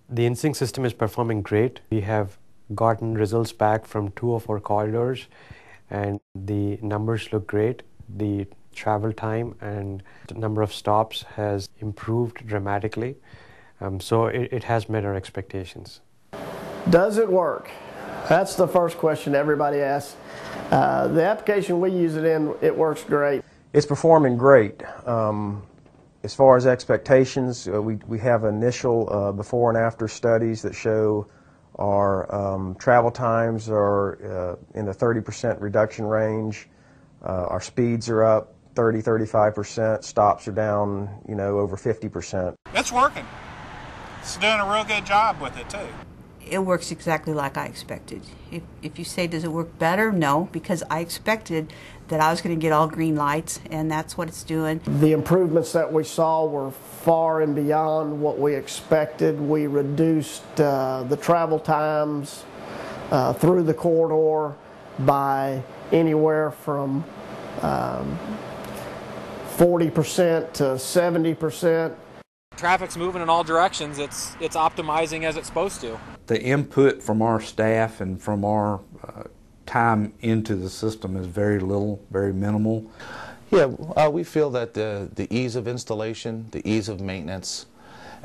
The InSync system is performing great. We have gotten results back from 2 of our corridors, and the numbers look great. The travel time and the number of stops has improved dramatically. So it has met our expectations. Does it work? That's the first question everybody asks. The application we use it in, it works great. It's performing great. As far as expectations, we have initial before and after studies that show our travel times are in the 30% reduction range. Our speeds are up 30-35%. Stops are down, over 50%. It's working. It's doing a real good job with it too. It works exactly like I expected. If you say, does it work better? No, because I expected that I was going to get all green lights, and that's what it's doing. The improvements that we saw were far and beyond what we expected. We reduced the travel times through the corridor by anywhere from 40% to 70%. Traffic's moving in all directions. It's optimizing as it's supposed to. The input from our staff and from our time into the system is very little, very minimal. Yeah, we feel that the ease of installation, the ease of maintenance,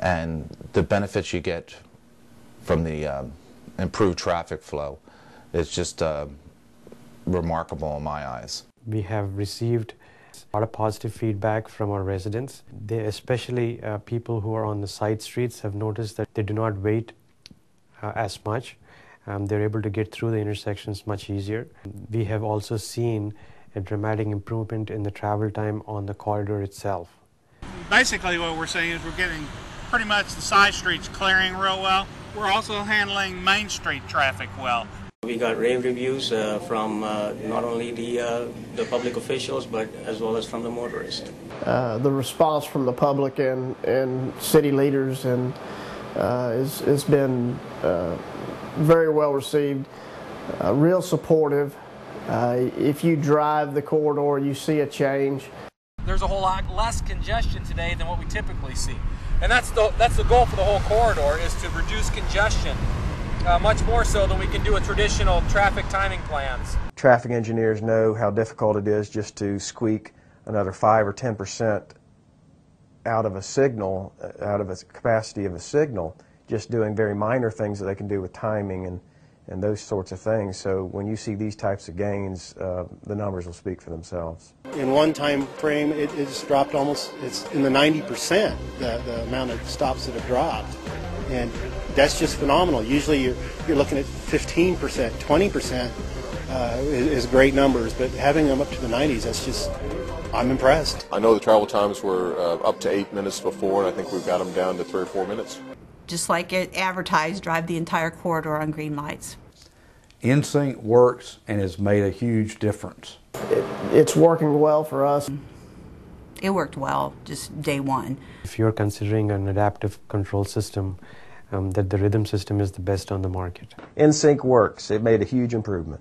and the benefits you get from the improved traffic flow is just remarkable in my eyes. We have received a lot of positive feedback from our residents. They, especially people who are on the side streets, have noticed that they do not wait as much. They're able to get through the intersections much easier. We have also seen a dramatic improvement in the travel time on the corridor itself. Basically what we're saying is we're getting pretty much the side streets clearing real well. We're also handling Main Street traffic well. We got rave reviews from not only the public officials, but as well as from the motorists. The response from the public and city leaders has been very well received, real supportive. If you drive the corridor, you see a change. There's a whole lot less congestion today than what we typically see. And that's the goal for the whole corridor, is to reduce congestion. Much more so than we can do with traditional traffic timing plans. Traffic engineers know how difficult it is just to squeak another 5 or 10% out of a signal, out of the capacity of a signal, just doing very minor things that they can do with timing and those sorts of things. So when you see these types of gains, the numbers will speak for themselves. In one time frame, it's dropped almost, it's in the 90%, the amount of stops that have dropped. And that's just phenomenal. Usually you're looking at 15%, 20% is great numbers, but having them up to the 90s, that's just, I'm impressed. I know the travel times were up to 8 minutes before, and I think we've got them down to 3 or 4 minutes. Just like it advertised, drive the entire corridor on green lights. InSync works and has made a huge difference. It's working well for us. It worked well, just day one. If you're considering an adaptive control system, that the rhythm system is the best on the market. InSync works. It made a huge improvement.